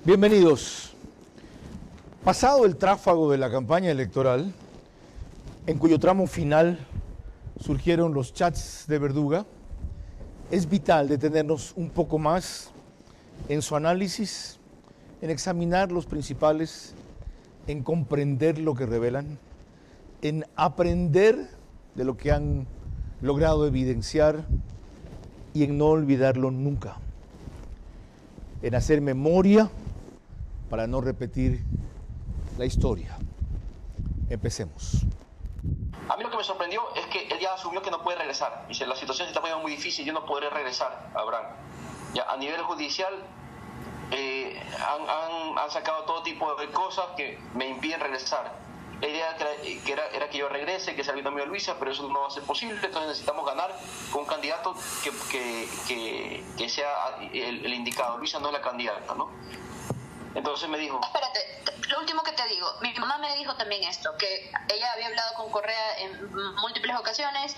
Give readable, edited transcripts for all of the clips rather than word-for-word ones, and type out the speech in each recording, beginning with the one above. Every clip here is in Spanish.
Bienvenidos. Pasado el tráfago de la campaña electoral, en cuyo tramo final surgieron los chats de Verduga, es vital detenernos un poco más en su análisis, en examinar los principales, en comprender lo que revelan, en aprender de lo que han logrado evidenciar y en no olvidarlo nunca, en hacer memoria para no repetir la historia. Empecemos. A mí lo que me sorprendió es que él ya asumió que no puede regresar. Dice, la situación se está poniendo muy difícil, yo no podré regresar, Abraham. Ya, a nivel judicial han sacado todo tipo de cosas que me impiden regresar. La idea era que yo regrese, que sea el binomio de Luisa, pero eso no va a ser posible, entonces necesitamos ganar con un candidato que sea el indicado. Luisa no es la candidata, ¿no? Entonces me dijo... Espérate, lo último que te digo, mi mamá me dijo también esto, que ella había hablado con Correa en múltiples ocasiones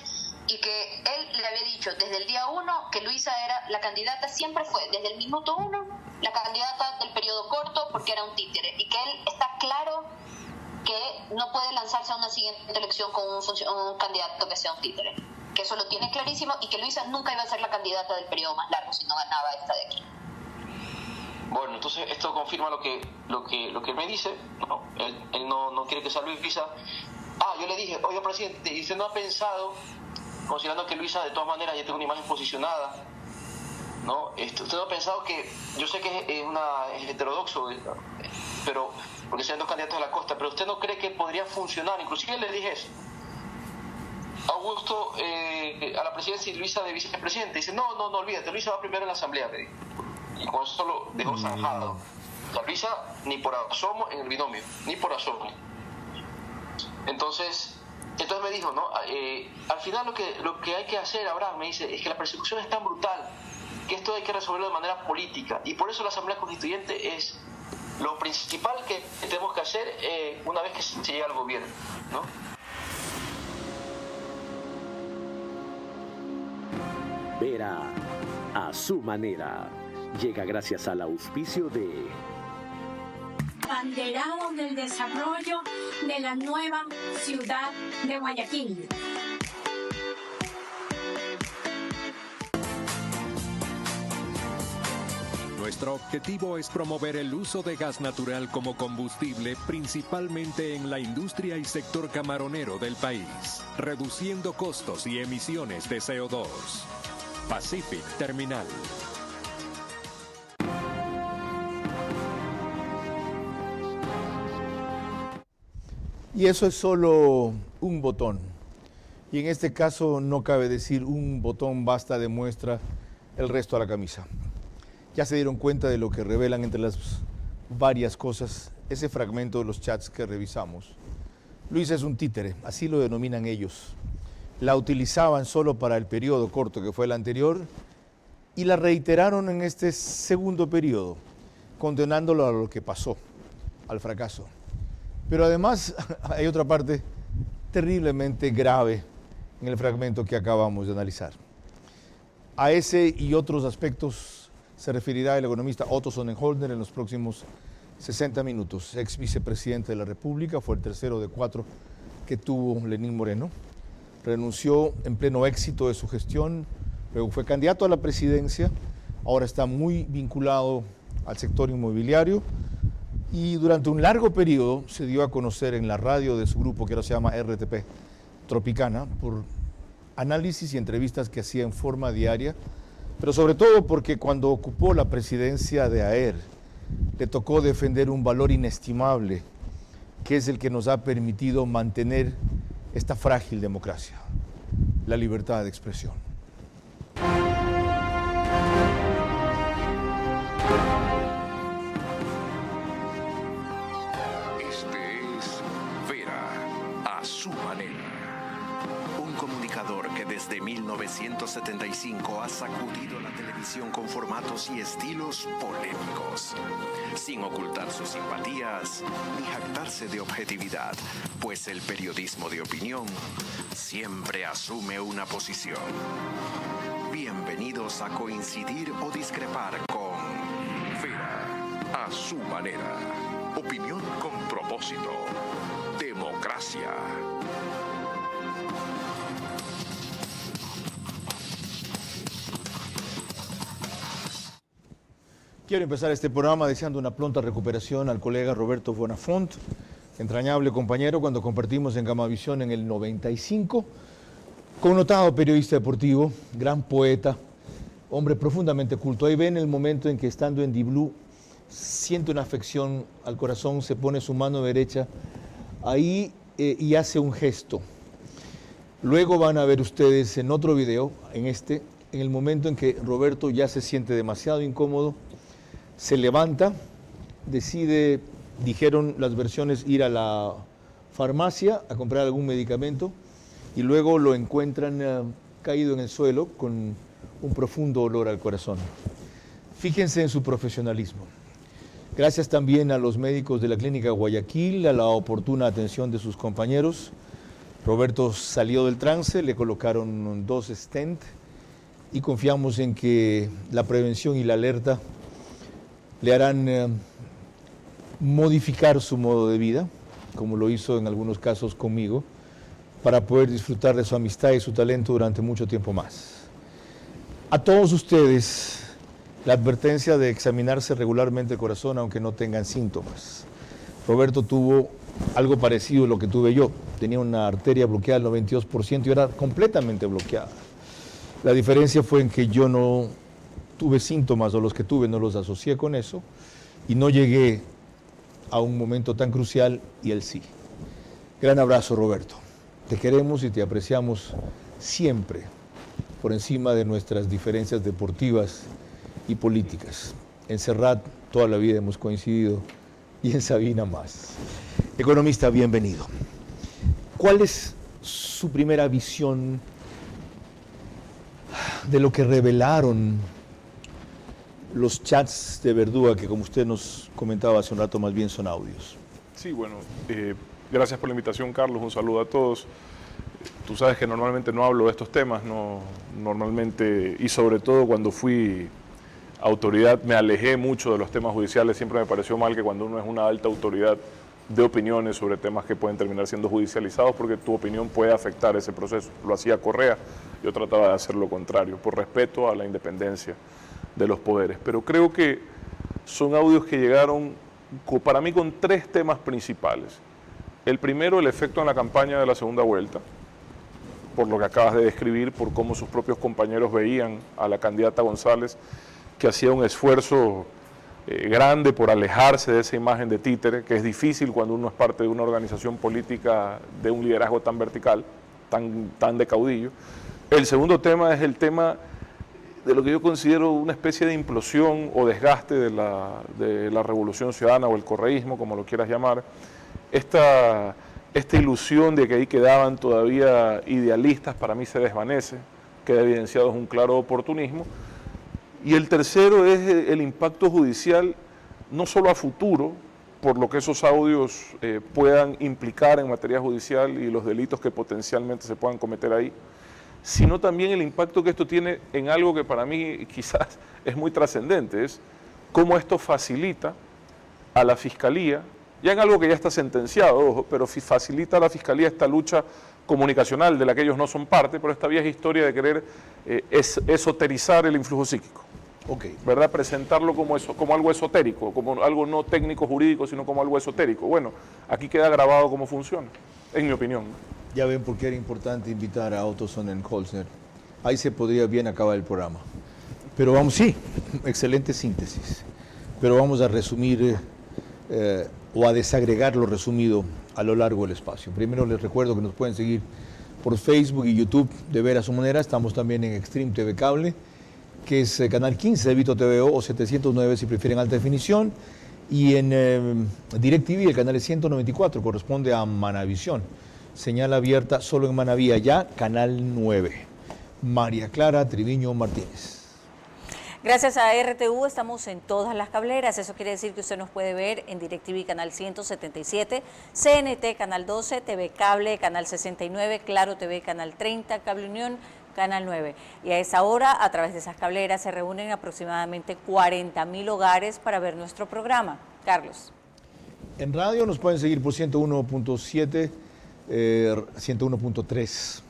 y que él le había dicho desde el día 1 que Luisa era la candidata, siempre fue desde el minuto 1 la candidata del periodo corto porque era un títere, y que él está claro que no puede lanzarse a una siguiente elección con un candidato que sea un títere, que eso lo tiene clarísimo, y que Luisa nunca iba a ser la candidata del periodo más largo si no ganaba esta de aquí. Bueno, entonces esto confirma lo que él me dice, ¿no? Él no quiere que sea Luisa. Yo le dije, oye, presidente, ¿y usted no ha pensado, considerando que Luisa de todas maneras ya tiene una imagen posicionada, ¿no? ¿Usted no ha pensado que, yo sé que es heterodoxo, pero porque sean dos candidatos a la costa, pero usted no cree que podría funcionar? Inclusive le dije eso. Augusto a la presidencia y Luisa de vicepresidente. Dice, no, olvídate, Luisa va primero en la asamblea, le dije. Y con eso lo dejó zanjado. O sea, Luisa ni por asomo en el binomio, ni por asomo. Entonces me dijo, ¿no? Al final lo que hay que hacer, Abraham, me dice, es que la persecución es tan brutal que esto hay que resolverlo de manera política. Y por eso la Asamblea Constituyente es lo principal que tenemos que hacer una vez que se llega al gobierno, ¿no? Vera a su manera. Llega gracias al auspicio de Abanderado del desarrollo de la nueva ciudad de Guayaquil. Nuestro objetivo es promover el uso de gas natural como combustible, principalmente en la industria y sector camaronero del país, reduciendo costos y emisiones de CO2. Pacific Terminal. Y eso es solo un botón. Y en este caso no cabe decir un botón basta, demuestra el resto a la camisa. Ya se dieron cuenta de lo que revelan entre las varias cosas ese fragmento de los chats que revisamos. Luisa es un títere, así lo denominan ellos. La utilizaban solo para el periodo corto que fue el anterior y la reiteraron en este segundo periodo, condenándolo a lo que pasó, al fracaso. Pero además hay otra parte terriblemente grave en el fragmento que acabamos de analizar. A ese y otros aspectos se referirá el economista Otto Sonnenholder en los próximos 60 minutos. Ex vicepresidente de la República, fue el tercero de 4 que tuvo Lenín Moreno. Renunció en pleno éxito de su gestión, luego fue candidato a la presidencia, ahora está muy vinculado al sector inmobiliario y durante un largo periodo se dio a conocer en la radio de su grupo, que ahora se llama RTP Tropicana, por análisis y entrevistas que hacía en forma diaria, pero sobre todo porque cuando ocupó la presidencia de AER, le tocó defender un valor inestimable, que es el que nos ha permitido mantener esta frágil democracia, la libertad de expresión. Este es Vera a su manera. Un comunicador que desde 1975 ha sacudido la televisión con formatos y estilos polémicos, sin ocultar sus simpatías ni jactarse de objetividad, pues el periodismo de opinión siempre asume una posición. Bienvenidos a coincidir o discrepar con Vera a su manera. Opinión con propósito. Democracia. Quiero empezar este programa deseando una pronta recuperación al colega Roberto Bonafont, entrañable compañero cuando compartimos en Gamavisión en el 95, connotado periodista deportivo, gran poeta, hombre profundamente culto. Ahí ven el momento en que estando en Di-Blue siente una afección al corazón, se pone su mano derecha ahí y hace un gesto. Luego van a ver ustedes en otro video, en el momento en que Roberto ya se siente demasiado incómodo, se levanta, decide, dijeron las versiones, ir a la farmacia a comprar algún medicamento y luego lo encuentran caído en el suelo con un profundo dolor al corazón. Fíjense en su profesionalismo. Gracias también a los médicos de la Clínica Guayaquil, a la oportuna atención de sus compañeros. Roberto salió del trance, le colocaron 2 stent y confiamos en que la prevención y la alerta le harán modificar su modo de vida, como lo hizo en algunos casos conmigo, para poder disfrutar de su amistad y su talento durante mucho tiempo más. A todos ustedes, la advertencia de examinarse regularmente el corazón aunque no tengan síntomas. Roberto tuvo algo parecido a lo que tuve yo. Tenía una arteria bloqueada al 92% y era completamente bloqueada. La diferencia fue en que yo no tuve síntomas, o los que tuve no los asocié con eso, y no llegué a un momento tan crucial, y él sí. Gran abrazo, Roberto. Te queremos y te apreciamos siempre, por encima de nuestras diferencias deportivas y políticas. En Serrat toda la vida hemos coincidido, y en Sabina más. Economista, bienvenido. ¿Cuál es su primera visión de lo que revelaron los chats de Verdúa, que como usted nos comentaba hace un rato, más bien son audios? Sí, bueno, gracias por la invitación, Carlos, un saludo a todos. Tú sabes que normalmente no hablo de estos temas, normalmente, y sobre todo cuando fui autoridad me alejé mucho de los temas judiciales. Siempre me pareció mal que cuando uno es una alta autoridad de opiniones sobre temas que pueden terminar siendo judicializados, porque tu opinión puede afectar ese proceso. Lo hacía Correa, yo trataba de hacer lo contrario, por respeto a la independencia de los poderes. Pero creo que son audios que llegaron para mí con 3 temas principales. El primero, el efecto en la campaña de la segunda vuelta, por lo que acabas de describir, por cómo sus propios compañeros veían a la candidata González, que hacía un esfuerzo grande por alejarse de esa imagen de títere, que es difícil cuando uno es parte de una organización política de un liderazgo tan vertical, tan de caudillo. El segundo tema es el tema de lo que yo considero una especie de implosión o desgaste de la Revolución Ciudadana o el correísmo, como lo quieras llamar. Esta ilusión de que ahí quedaban todavía idealistas, para mí se desvanece, queda evidenciado es un claro oportunismo. Y el tercero es el impacto judicial, no solo a futuro, por lo que esos audios puedan implicar en materia judicial y los delitos que potencialmente se puedan cometer ahí, sino también el impacto que esto tiene en algo que para mí quizás es muy trascendente, es cómo esto facilita a la Fiscalía, ya en algo que ya está sentenciado, ojo, pero facilita a la Fiscalía esta lucha comunicacional de la que ellos no son parte, por esta vieja historia de querer esoterizar el influjo psíquico. Okay. ¿Verdad? Presentarlo como algo esotérico, como algo no técnico jurídico, sino como algo esotérico. Bueno, aquí queda grabado cómo funciona, en mi opinión. Ya ven por qué era importante invitar a Otto Sonnenholzner. Ahí se podría bien acabar el programa. Pero vamos, sí, excelente síntesis. Pero vamos a resumir o a desagregar lo resumido a lo largo del espacio. Primero les recuerdo que nos pueden seguir por Facebook y YouTube de Ver a su manera. Estamos también en Extreme TV Cable, que es canal 15 de Vito TVO o 709 si prefieren alta definición. Y en DirecTV el canal es 194, corresponde a Manavisión. Señal abierta solo en Manaví, ya canal 9. María Clara Triviño Martínez. Gracias a RTU estamos en todas las cableras. Eso quiere decir que usted nos puede ver en DirecTV Canal 177, CNT Canal 12, TV Cable Canal 69, Claro TV Canal 30, Cable Unión Canal 9. Y a esa hora, a través de esas cableras, se reúnen aproximadamente 40.000 hogares para ver nuestro programa. Carlos. En radio nos pueden seguir por 101.7, 101.3.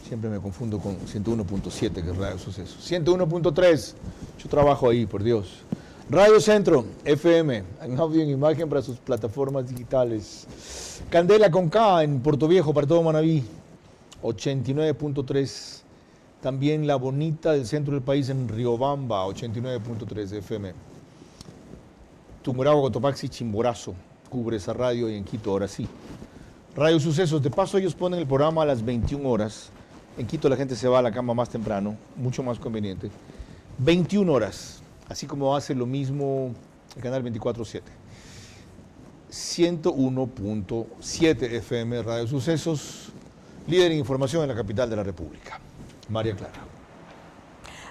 Siempre me confundo con 101.7, que es Radio Suceso. 101.3, yo trabajo ahí, por Dios. Radio Centro, FM, en audio y en imagen para sus plataformas digitales. Candela con K en Puerto Viejo, para todo Manabí, 89.3. También La Bonita del centro del país en Riobamba, 89.3 FM. Tungurahua, Cotopaxi, Chimborazo, cubre esa radio, y en Quito, ahora sí. Radio Sucesos, de paso ellos ponen el programa a las 21 horas. En Quito la gente se va a la cama más temprano, mucho más conveniente. 21 horas, así como hace lo mismo el canal 24/7. 101.7 FM Radio Sucesos, líder en información en la capital de la República. María Clara.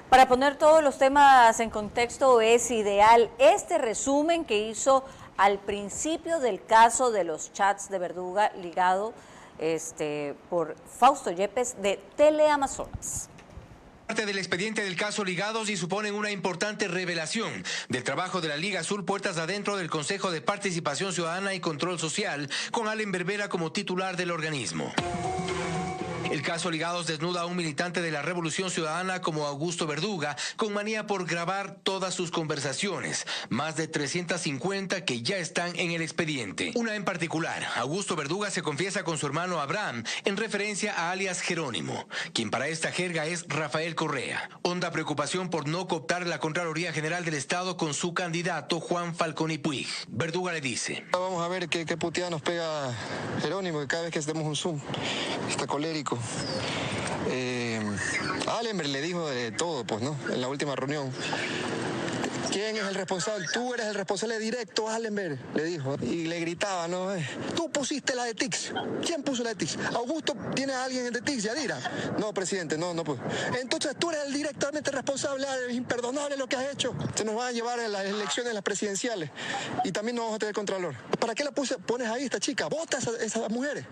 Para poner todos los temas en contexto es ideal este resumen que hizo al principio del caso de los chats de Verduga ligado por Fausto Yepes de Teleamazonas. Parte del expediente del caso Ligados y suponen una importante revelación del trabajo de la Liga Azul puertas adentro del Consejo de Participación Ciudadana y Control Social, con Allen Berbera como titular del organismo. El caso Ligados desnuda a un militante de la Revolución Ciudadana como Augusto Verduga, con manía por grabar todas sus conversaciones, más de 350 que ya están en el expediente. Una en particular, Augusto Verduga se confiesa con su hermano Abraham en referencia a alias Jerónimo, quien para esta jerga es Rafael Correa. Honda preocupación por no cooptar la Contraloría General del Estado con su candidato Juan Falconi Puig. Verduga le dice: vamos a ver qué puteada nos pega Jerónimo, que cada vez que hacemos un Zoom está colérico. Allenberg le dijo de todo, pues, ¿no? En la última reunión. ¿Quién es el responsable? Tú eres el responsable directo, Allenberg, le dijo. Y le gritaba, ¿no? Tú pusiste la de TICS. ¿Quién puso la de TICS? ¿Augusto tiene a alguien de TICS, Yadira? No, presidente, no pues. Entonces tú eres el directamente responsable, es imperdonable lo que has hecho. Se nos van a llevar a las elecciones, las presidenciales. Y también no vamos a tener contralor. ¿Para qué la pones ahí esta chica? Votas a esas mujeres.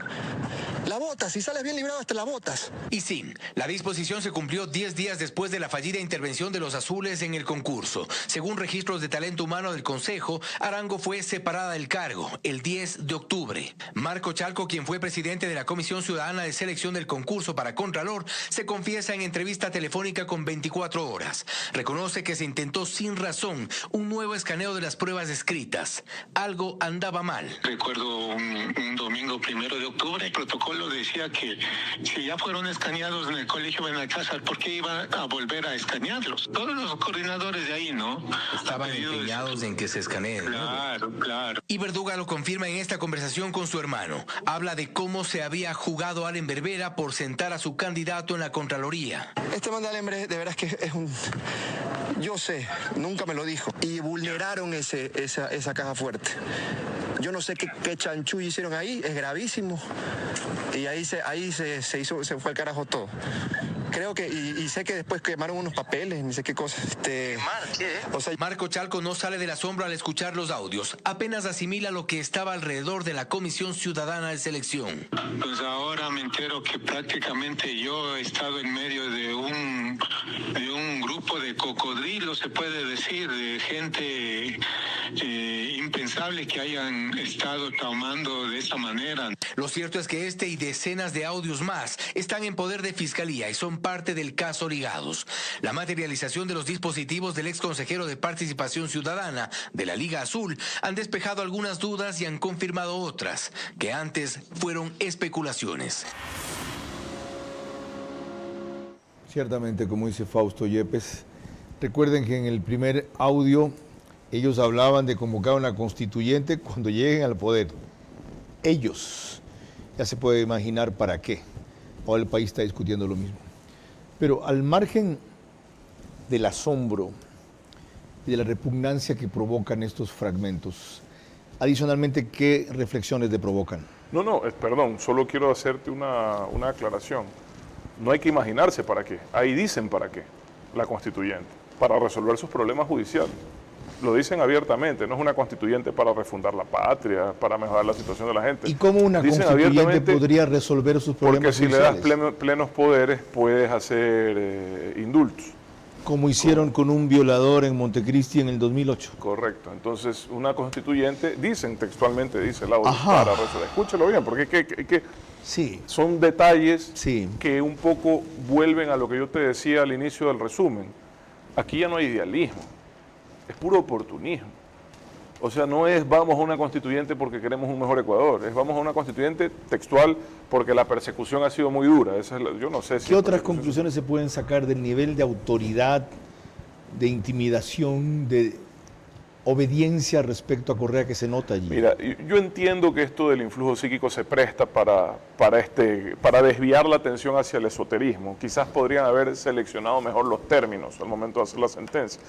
La votas, si sales bien librado hasta la votas. Y sí, la disposición se cumplió 10 días después de la fallida intervención de los azules en el concurso. Según registros de talento humano del Consejo, Arango fue separada del cargo el 10 de octubre. Marco Chalco, quien fue presidente de la Comisión Ciudadana de Selección del concurso para Contralor, se confiesa en entrevista telefónica con 24 horas. Reconoce que se intentó sin razón un nuevo escaneo de las pruebas escritas. Algo andaba mal. Recuerdo un domingo 1 de octubre, el protocolo decía que si ya fueron escaneados en el colegio Benalcázar, ¿por qué iba a volver a escanearlos? Todos los coordinadores de ahí, ¿no? Estaban empeñados en que se escaneen. Claro, claro. Y Verduga lo confirma en esta conversación con su hermano. Habla de cómo se había jugado Allen Berbera por sentar a su candidato en la Contraloría. Este man de Allen Berbera, de veras que es un... Yo sé, nunca me lo dijo. Y vulneraron esa caja fuerte. Yo no sé qué chanchullo hicieron ahí, es gravísimo. Y ahí se fue al carajo todo. Creo que, y sé que después quemaron unos papeles, ni sé qué cosa. O sea, Marco Chalco no sale del asombro al escuchar los audios. Apenas asimila lo que estaba alrededor de la Comisión Ciudadana de Selección. Pues ahora me entero que prácticamente yo he estado en medio de un grupo de cocodrilos, se puede decir, de gente impensable que hayan estado tomando de esa manera. Lo cierto es que este y decenas de audios más están en poder de Fiscalía y son parte del caso Ligados. La materialización de los dispositivos del ex consejero de Participación Ciudadana de la Liga Azul han despejado algunas dudas y han confirmado otras que antes fueron especulaciones. Ciertamente, como dice Fausto Yepes, recuerden que en el primer audio ellos hablaban de convocar una constituyente cuando lleguen al poder. Ellos, ya se puede imaginar para qué. Ahora el país está discutiendo lo mismo. Pero al margen del asombro y de la repugnancia que provocan estos fragmentos, adicionalmente, ¿qué reflexiones le provocan? Perdón, solo quiero hacerte una aclaración. No hay que imaginarse para qué, ahí dicen para qué, la constituyente. para resolver sus problemas judiciales. Lo dicen abiertamente, no es una constituyente para refundar la patria, para mejorar la situación de la gente. ¿Y cómo una Dicen constituyente podría resolver sus problemas porque si judiciales? le das plenos poderes, puedes hacer indultos. Como hicieron con un violador en Montecristi en el 2008. Correcto. Entonces, una constituyente, dicen textualmente, dice el audio, Ajá. para resolver. Escúchelo bien, porque sí. son detalles sí. que un poco vuelven a lo que yo te decía al inicio del resumen. Aquí ya no hay idealismo, es puro oportunismo. O sea, no es vamos a una constituyente porque queremos un mejor Ecuador, es vamos a una constituyente textual porque la persecución ha sido muy dura. Esa es yo no sé si... ¿Qué otras conclusiones se pueden sacar del nivel de autoridad, de intimidación, de obediencia respecto a Correa que se nota allí? Mira, yo entiendo que esto del influjo psíquico se presta para desviar la atención hacia el esoterismo. Quizás podrían haber seleccionado mejor los términos al momento de hacer la sentencia.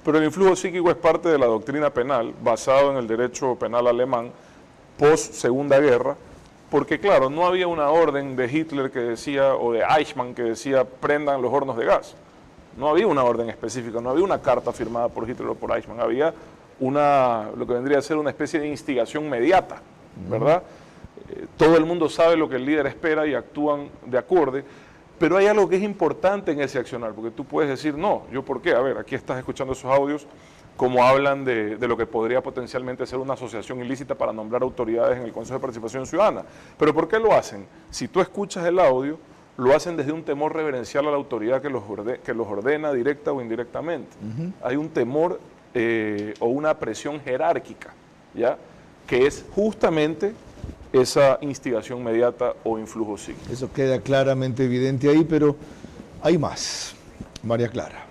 Pero el influjo psíquico es parte de la doctrina penal, basado en el derecho penal alemán, post-Segunda Guerra, porque claro, no había una orden de Hitler que decía, o de Eichmann que decía, prendan los hornos de gas. No había una orden específica, no había una carta firmada por Hitler o por Eichmann, había lo que vendría a ser una especie de instigación mediata, ¿verdad? Todo el mundo sabe lo que el líder espera y actúan de acorde. Pero hay algo que es importante en ese accionar, porque tú puedes decir, no, ¿yo por qué? A ver, aquí estás escuchando esos audios, como hablan de lo que podría potencialmente ser una asociación ilícita para nombrar autoridades en el Consejo de Participación Ciudadana. ¿Pero por qué lo hacen? Si tú escuchas el audio, lo hacen desde un temor reverencial a la autoridad que los ordena directa o indirectamente. Hay un temor o una presión jerárquica, ¿ya? Que es justamente esa instigación mediata o influjo psíquico. Eso queda claramente evidente ahí, pero hay más. María Clara.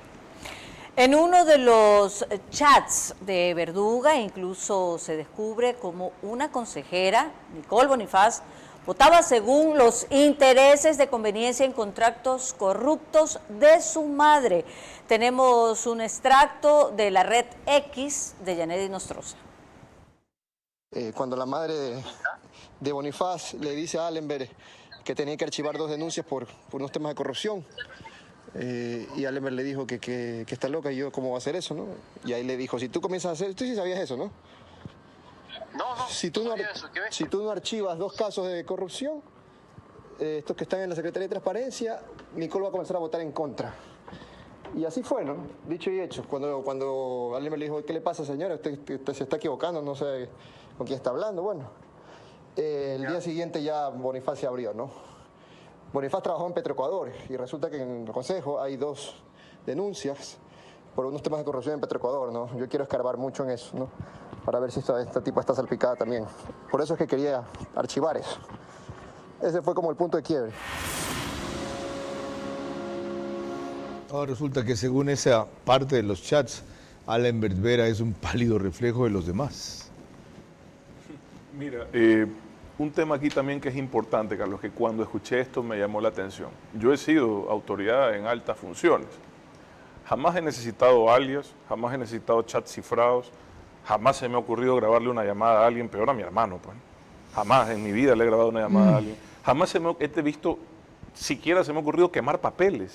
En uno de los chats de Verduga incluso se descubre como una consejera, Nicole Bonifaz, votaba según los intereses de conveniencia en contratos corruptos de su madre. Tenemos un extracto de la red X de Yanedi Nostroza. Cuando la madre de Bonifaz le dice a Allenberg que tenía que archivar 2 denuncias por unos temas de corrupción, y Allenberg le dijo que está loca, y yo, ¿cómo va a hacer eso, no? Y ahí le dijo, si tú comienzas a hacer, tú sí sabías eso, ¿no? No, si tú no archivas 2 casos de corrupción, estos que están en la Secretaría de Transparencia, Nicole va a comenzar a votar en contra. Y así fue, ¿no? Dicho y hecho. Cuando Allenberg le dijo, ¿qué le pasa, señora? Usted se está equivocando, no sé con quién está hablando. Bueno, el día siguiente ya Bonifaz se abrió, ¿no? Bonifaz trabajó en Petroecuador y resulta que en el Consejo hay 2 denuncias por unos temas de corrupción en Petroecuador, ¿no? Yo quiero escarbar mucho en eso, ¿no? Para ver si esta tipa está salpicada también. Por eso es que quería archivar eso. Ese fue como el punto de quiebre. Ahora resulta que según esa parte de los chats, Allenberg Vera es un pálido reflejo de los demás. Mira, un tema aquí también que es importante, Carlos, que cuando escuché esto me llamó la atención. Yo he sido autoridad en altas funciones. Jamás he necesitado alias, jamás he necesitado chats cifrados, jamás se me ha ocurrido grabarle una llamada a alguien, peor a mi hermano, pues. Jamás en mi vida le he grabado una llamada a alguien. Jamás he visto, siquiera se me ha ocurrido quemar papeles.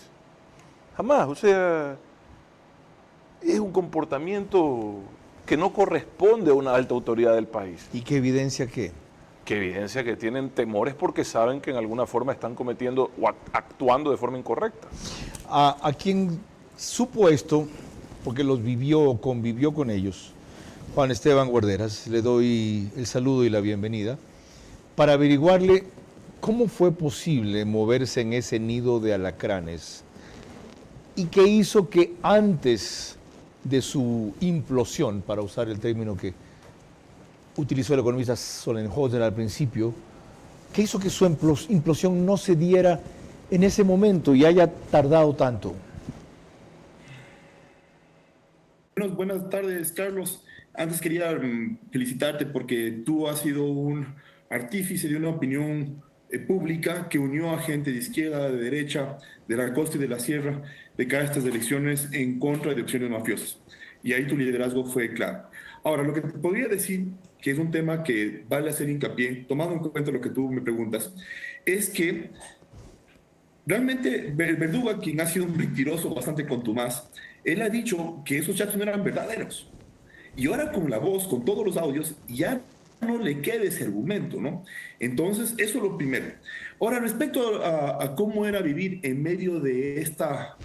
Jamás, o sea, es un comportamiento que no corresponde a una alta autoridad del país. ¿Y qué evidencia qué? Que evidencia que tienen temores porque saben que en alguna forma están cometiendo o actuando de forma incorrecta. A quien supo esto, porque los vivió o convivió con ellos, Juan Esteban Guarderas, le doy el saludo y la bienvenida, para averiguarle cómo fue posible moverse en ese nido de alacranes y qué hizo que antes de su implosión, para usar el término que utilizó el economista Sollenhofer al principio, qué hizo que su implosión no se diera en ese momento y haya tardado tanto. Buenas tardes, Carlos. Antes quería felicitarte porque tú has sido un artífice de una opinión pública que unió a gente de izquierda, de derecha, de la costa y de la sierra de cara a estas elecciones en contra de opciones mafiosas. Y ahí tu liderazgo fue claro. Ahora, lo que te podría decir, que es un tema que vale hacer hincapié, tomando en cuenta lo que tú me preguntas, es que realmente Verduga, quien ha sido un mentiroso bastante contumaz, él ha dicho que esos chats no eran verdaderos. Y ahora con la voz, con todos los audios, ya no le queda ese argumento, ¿no? Entonces, eso es lo primero. Ahora, respecto a cómo era vivir en medio de esta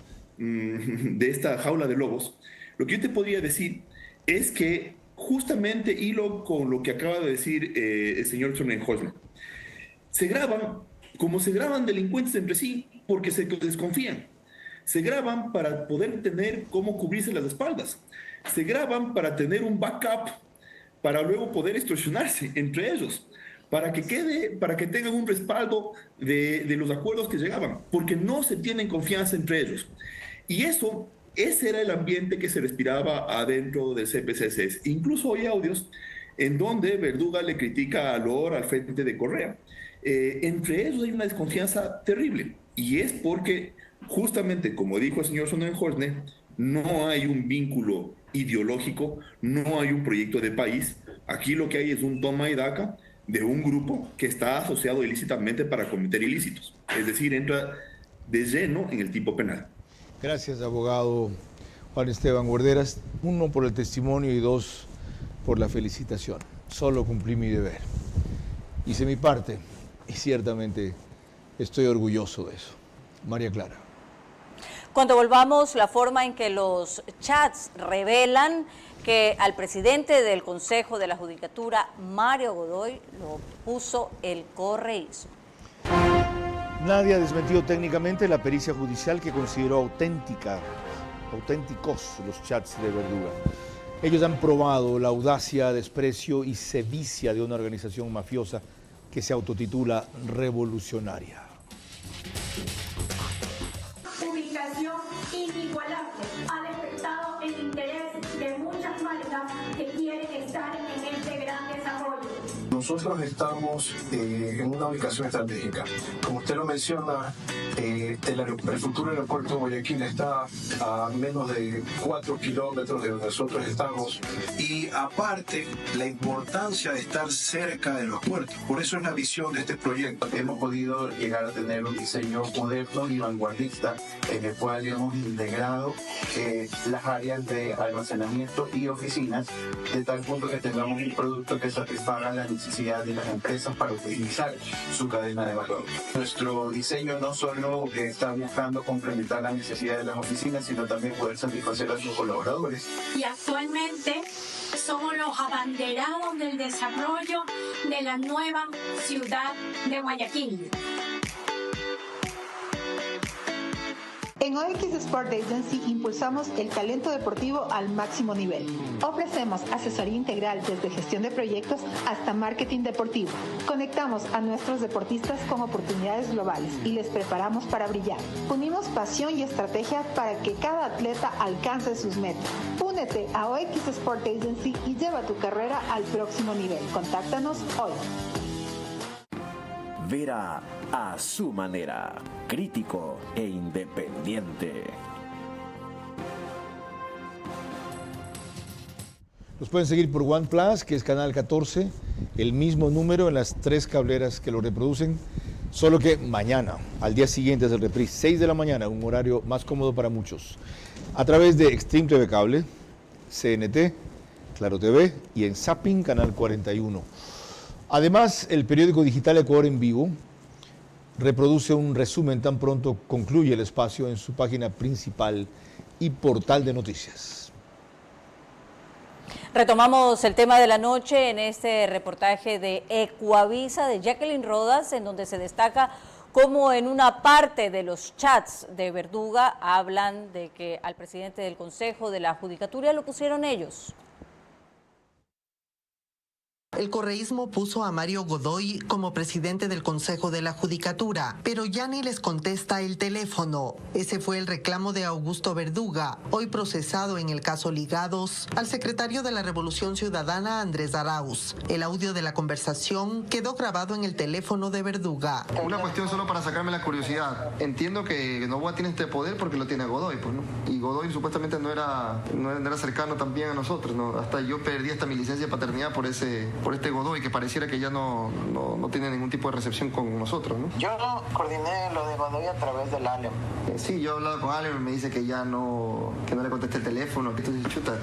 jaula de lobos, lo que yo te podría decir es que justamente hilo con lo que acaba de decir el señor Sonnenholzner. Se graban como se graban delincuentes entre sí porque se desconfían. Se graban para poder tener cómo cubrirse las espaldas. Se graban para tener un backup para luego poder extorsionarse entre ellos, para que tengan un respaldo de los acuerdos que llegaban, porque no se tienen confianza entre ellos. Y ese era el ambiente que se respiraba adentro del CPCC. Incluso hay audios en donde Verduga le critica a Lor al frente de Correa. Entre ellos hay una desconfianza terrible, y es porque justamente, como dijo el señor Sonnenholzner, no hay un vínculo ideológico, no hay un proyecto de país. Aquí lo que hay es un toma y daca de un grupo que está asociado ilícitamente para cometer ilícitos, es decir, entra de lleno en el tipo penal. Gracias, abogado Juan Esteban Guarderas, 1 por el testimonio y 2 por la felicitación. Solo cumplí mi deber. Hice mi parte y ciertamente estoy orgulloso de eso. María Clara. Cuando volvamos, la forma en que los chats revelan que al presidente del Consejo de la Judicatura, Mario Godoy, lo puso el correísmo. Nadie ha desmentido técnicamente la pericia judicial que consideró auténticos los chats de Verduga. Ellos han probado la audacia, desprecio y sevicia de una organización mafiosa que se autotitula revolucionaria. Publicación inigualable ha despertado el interés de muchas marcas que quieren estar en este gran desarrollo. Nosotros estamos en una ubicación estratégica. Como usted lo menciona, el futuro aeropuerto de Guayaquil está a menos de 4 kilómetros de donde nosotros estamos. Y aparte, la importancia de estar cerca de los puertos. Por eso es la visión de este proyecto. Hemos podido llegar a tener un diseño moderno y vanguardista en el cual hemos integrado las áreas de almacenamiento y oficinas de tal punto que tengamos un producto que satisfaga la necesidad de las empresas para utilizar su cadena de valor. Nuestro diseño no solo está buscando complementar las necesidades de las oficinas, sino también poder satisfacer a sus colaboradores. Y actualmente somos los abanderados del desarrollo de la nueva ciudad de Guayaquil. En OX Sport Agency impulsamos el talento deportivo al máximo nivel. Ofrecemos asesoría integral desde gestión de proyectos hasta marketing deportivo. Conectamos a nuestros deportistas con oportunidades globales y les preparamos para brillar. Unimos pasión y estrategia para que cada atleta alcance sus metas. Únete a OX Sport Agency y lleva tu carrera al próximo nivel. Contáctanos hoy. Vera a su manera, crítico e independiente. Los pueden seguir por OnePlus, que es canal 14, el mismo número en las 3 cableras que lo reproducen, solo que mañana, al día siguiente del reprise, 6 de la mañana, un horario más cómodo para muchos, a través de Extreme TV Cable, CNT, Claro TV y en Zapping, canal 41. Además, el periódico digital Ecuador en Vivo reproduce un resumen tan pronto concluye el espacio en su página principal y portal de noticias. Retomamos el tema de la noche en este reportaje de Ecuavisa de Jacqueline Rodas, en donde se destaca cómo en una parte de los chats de Verduga hablan de que al presidente del Consejo de la Judicatura lo pusieron ellos. El correísmo puso a Mario Godoy como presidente del Consejo de la Judicatura, pero ya ni les contesta el teléfono. Ese fue el reclamo de Augusto Verduga, hoy procesado en el caso Ligados, al secretario de la Revolución Ciudadana, Andrés Arauz. El audio de la conversación quedó grabado en el teléfono de Verduga. Una cuestión solo para sacarme la curiosidad. Entiendo que Noboa tiene este poder porque lo tiene Godoy, pues, ¿no? Y Godoy supuestamente no era cercano también a nosotros, ¿no? Hasta yo perdí hasta mi licencia de paternidad por ese este Godoy, que pareciera que ya no tiene ningún tipo de recepción con nosotros, ¿no? Yo coordiné lo de Godoy a través del Alem. Sí, yo he hablado con Alem, me dice que no le contesté el teléfono. Entonces, chuta,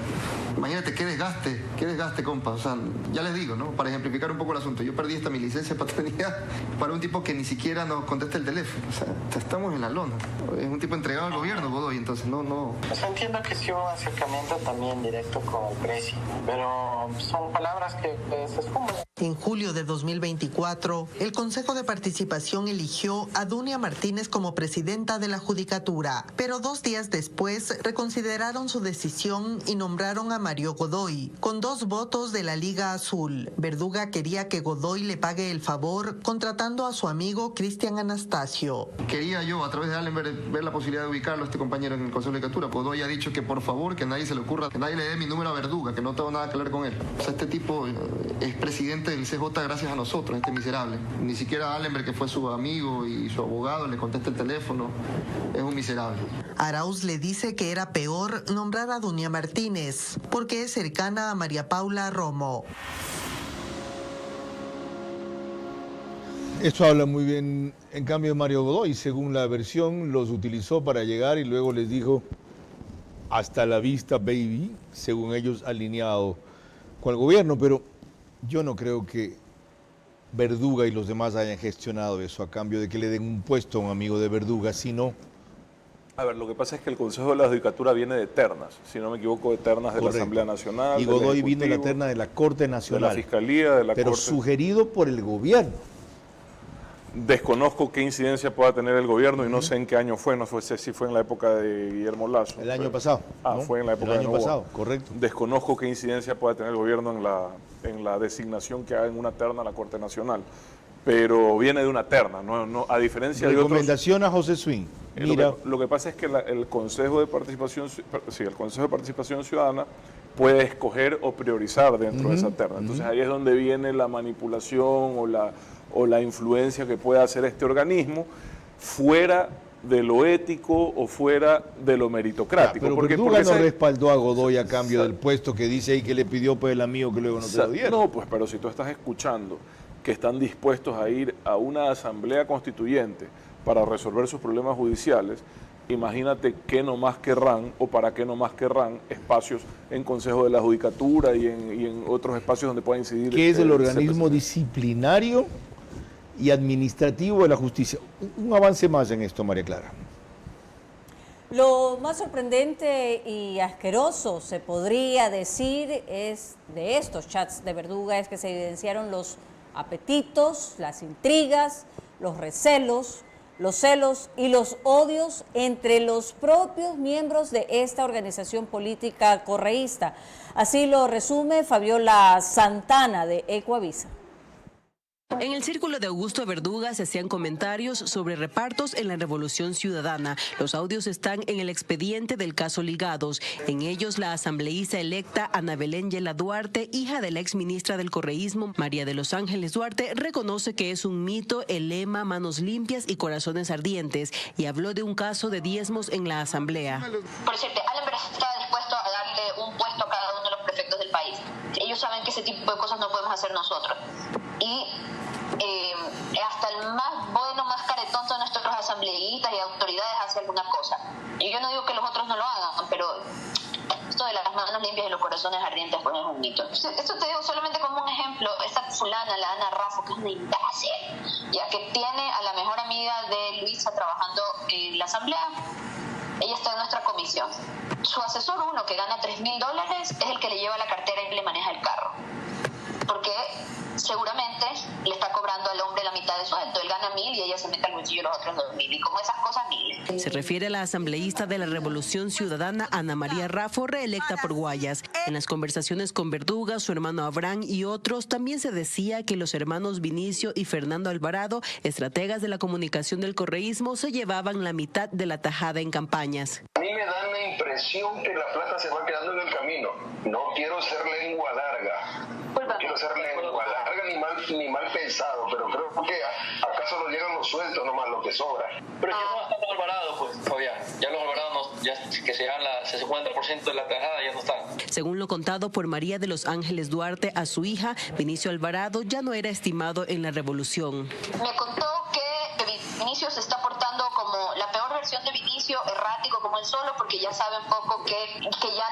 imagínate qué desgaste, compa. O sea, ya les digo, ¿no? Para ejemplificar un poco el asunto, yo perdí mi licencia de paternidad para un tipo que ni siquiera nos contesta el teléfono. O sea, estamos en la lona. Es un tipo entregado al gobierno, Godoy, entonces no. O sea, entiendo que sí hubo un acercamiento también directo con el presi, pero son palabras que se esfuman. En julio de 2024, el Consejo de Participación eligió a Dunia Martínez como presidenta de la Judicatura, pero 2 días después reconsideraron su decisión y nombraron a Mario Godoy, con 2 votos de la Liga Azul. Verduga quería que Godoy le pague el favor contratando a su amigo Cristian Anastasio. Quería yo, a través de Allen, ver la posibilidad de ubicarlo a este compañero en el Consejo de Judicatura. Godoy ha dicho que por favor, que nadie se le ocurra, que nadie le dé mi número a Verduga, que no tengo nada que ver con él. O sea, este tipo es presidente del CJ gracias a nosotros, este miserable. Ni siquiera Allenberg, que fue su amigo y su abogado, le contesta el teléfono. Es un miserable. Arauz le dice que era peor nombrar a Dunia Martínez, porque es cercana a María Paula Romo. Esto habla muy bien, en cambio, Mario Godoy, según la versión, los utilizó para llegar y luego les dijo hasta la vista, baby, según ellos, alineado con el gobierno. Pero yo no creo que Verduga y los demás hayan gestionado eso a cambio de que le den un puesto a un amigo de Verduga, sino... A ver, lo que pasa es que el Consejo de la Judicatura viene de ternas, si no me equivoco, de ternas de la Asamblea Nacional. Y Godoy vino de la terna de la Corte Nacional. De la Fiscalía, de la Pero Corte. Sugerido por el gobierno. Desconozco qué incidencia pueda tener el gobierno y no sé en qué año fue, no sé si fue en la época de Guillermo Lasso. El año pasado. Ah, ¿no? Fue en la época el año de Noboa. pasado, correcto. Desconozco qué incidencia pueda tener el gobierno en la designación que haga en una terna a la Corte Nacional. Pero viene de una terna, no a diferencia de otros. Recomendación a José Swing. Mira. Lo que pasa es que el Consejo de Participación Ciudadana puede escoger o priorizar dentro de esa terna. Entonces ahí es donde viene la manipulación o la influencia que puede hacer este organismo fuera de lo ético o fuera de lo meritocrático. Pero porque Verduga no respaldó a Godoy a cambio del puesto que dice ahí que le pidió por el amigo que luego no se lo dieron. No, pues, pero si tú estás escuchando que están dispuestos a ir a una asamblea constituyente para resolver sus problemas judiciales, imagínate qué nomás querrán o para qué nomás querrán espacios en Consejo de la Judicatura y en otros espacios donde pueda incidir. Que es el organismo disciplinario y administrativo de la justicia. Un avance más en esto, María Clara. Lo más sorprendente y asqueroso, se podría decir, es de estos chats de Verduga, es que se evidenciaron los apetitos, las intrigas, los recelos, los celos y los odios entre los propios miembros de esta organización política correísta. Así lo resume Fabiola Santana de Ecoavisa. En el círculo de Augusto Verduga se hacían comentarios sobre repartos en la Revolución Ciudadana. Los audios están en el expediente del caso Ligados. En ellos, la asambleísta electa Ana Belén Yela Duarte, hija de la exministra del correísmo María de los Ángeles Duarte, reconoce que es un mito el lema manos limpias y corazones ardientes y habló de un caso de diezmos en la asamblea. Por cierto, Allenberg está dispuesto a darle un puesto a cada uno de los prefectos del país. Ellos saben que ese tipo de cosas no podemos hacer nosotros. Y hasta el más bueno, más caretonto de nuestros asambleístas y autoridades hace alguna cosa. Y yo no digo que los otros no lo hagan, pero esto de las manos limpias y los corazones ardientes pues es un mito. Esto te digo solamente como un ejemplo. Esta fulana, la Ana Raffo, que es una imbécil, ya que tiene a la mejor amiga de Luisa trabajando en la asamblea. Ella está en nuestra comisión. Su asesor, uno que gana $3,000, es el que le lleva la cartera y le maneja el carro. Porque seguramente le está cobrando al hombre la mitad de sueldo. Él gana 1,000 y ella se mete al bolsillo los otros 2,000. Y como esas cosas, miles. Se refiere a la asambleísta de la Revolución Ciudadana, Ana María Raffo, reelecta por Guayas. En las conversaciones con Verduga, su hermano Abraham y otros, también se decía que los hermanos Vinicio y Fernando Alvarado, estrategas de la comunicación del correísmo, se llevaban la mitad de la tajada en campañas. A mí me da la impresión que la plata se va quedando en el camino. No quiero ser lengua larga. No quiero ser lengua larga ni mal pensado, pero creo que acaso nos llegan los sueltos nomás, lo que sobra. Pero es que no está Alvarado, pues, Fabián. Ya los Alvarados ya que se dan ese 50% de la tajada ya no están. Según lo contado por María de los Ángeles Duarte a su hija, Vinicio Alvarado ya no era estimado en la revolución. Me contó que Vinicio se está portando como la peor versión de Vinicio, errático como él solo, porque ya sabe un poco que ya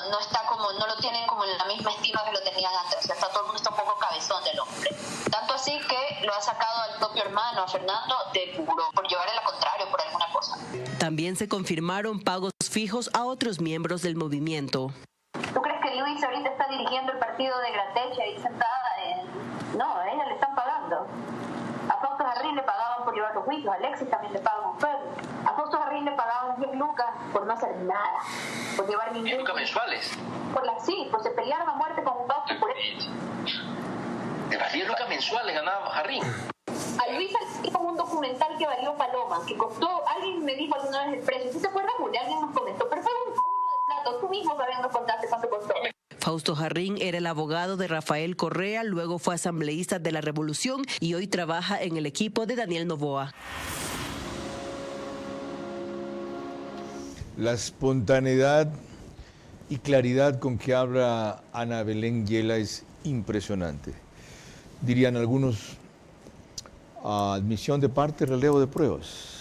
no está como, no lo tienen como en la misma estima que lo tenían antes. O sea, todo el mundo está un poco cabezón del hombre. Tanto así que lo ha sacado al propio hermano, a Fernando, del buró, por llevarle la contrario por alguna cosa. También se confirmaron pagos fijos a otros miembros del movimiento. ¿Tú crees que Luis ahorita está dirigiendo el partido de Gratecha ahí sentada? No, a ella le están pagando. A Fausto Jarrín le pagaban por llevar los juicios, a Alexis también le pagan un sueldo. A Fausto Jarrín le pagaban 10 lucas por no hacer nada, por llevar ningún... 10 lucas mensuales. Pues se pelearon a muerte con Fausto por eso. De las 10 lucas mensuales ganaba Jarrín. A Luis hizo un documental que valió paloma, que costó, alguien me dijo alguna vez el precio. ¿Sí te acuerdas, Julia? Alguien nos comentó, pero fue un culo de plato. Tú mismo sabiendo contaste cuánto costó. Fausto Jarrín era el abogado de Rafael Correa, luego fue asambleísta de la Revolución y hoy trabaja en el equipo de Daniel Noboa. La espontaneidad y claridad con que habla Ana Belén Yela es impresionante. Dirían algunos, admisión de parte, relevo de pruebas.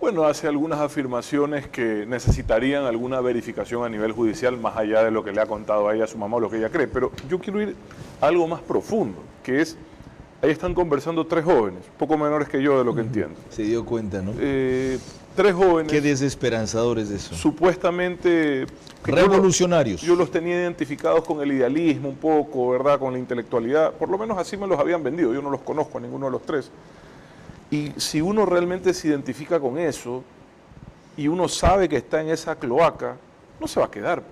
Bueno, hace algunas afirmaciones que necesitarían alguna verificación a nivel judicial, más allá de lo que le ha contado a ella su mamá o lo que ella cree. Pero yo quiero ir a algo más profundo, que es, ahí están conversando 3 jóvenes, poco menores que yo de lo que entiendo. Se dio cuenta, ¿no? 3 jóvenes. Qué desesperanzadores de eso. Supuestamente... Revolucionarios. Yo los tenía identificados con el idealismo un poco, ¿verdad? Con la intelectualidad. Por lo menos así me los habían vendido. Yo no los conozco a ninguno de los 3. Y si uno realmente se identifica con eso y uno sabe que está en esa cloaca, no se va a quedar.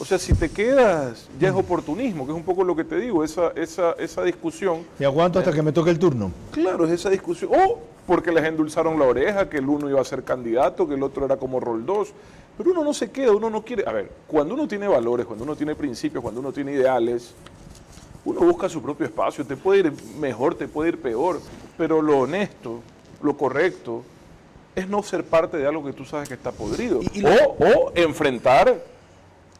O sea, si te quedas, ya es oportunismo, que es un poco lo que te digo, esa discusión. Me aguanto hasta que me toque el turno. Claro, es esa discusión. O porque les endulzaron la oreja, que el uno iba a ser candidato, que el otro era como rol 2. Pero uno no se queda, uno no quiere. A ver, cuando uno tiene valores, cuando uno tiene principios, cuando uno tiene ideales, uno busca su propio espacio. Te puede ir mejor, te puede ir peor. Pero lo honesto, lo correcto, es no ser parte de algo que tú sabes que está podrido. O enfrentar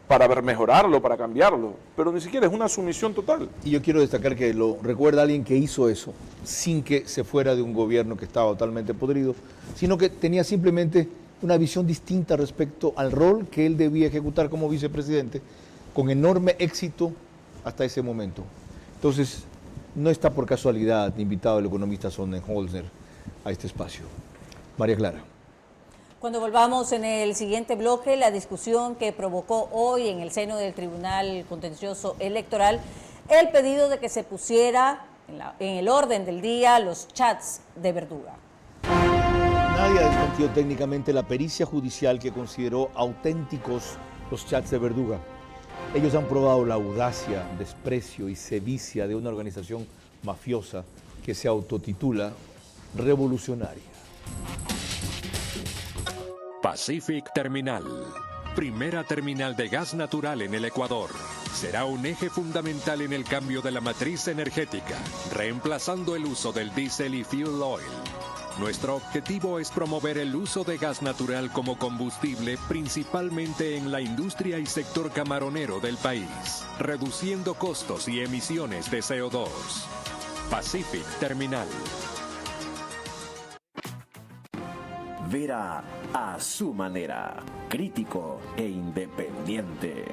para mejorarlo, para cambiarlo. Pero ni siquiera es una sumisión total. Y yo quiero destacar que lo recuerda alguien que hizo eso, sin que se fuera de un gobierno que estaba totalmente podrido, sino que tenía simplemente una visión distinta respecto al rol que él debía ejecutar como vicepresidente, con enorme éxito hasta ese momento. Entonces, no está por casualidad invitado el economista Sonnenholzer a este espacio. María Clara. Cuando volvamos en el siguiente bloque, la discusión que provocó hoy en el seno del Tribunal Contencioso Electoral el pedido de que se pusiera en el orden del día los chats de Verduga. Nadie ha desmentido técnicamente la pericia judicial que consideró auténticos los chats de Verduga. Ellos han probado la audacia, desprecio y sevicia de una organización mafiosa que se autotitula revolucionaria. Pacific Terminal, primera terminal de gas natural en el Ecuador, será un eje fundamental en el cambio de la matriz energética, reemplazando el uso del diésel y fuel oil. Nuestro objetivo es promover el uso de gas natural como combustible, principalmente en la industria y sector camaronero del país, reduciendo costos y emisiones de CO2. Pacific Terminal. Vera a su manera, crítico e independiente.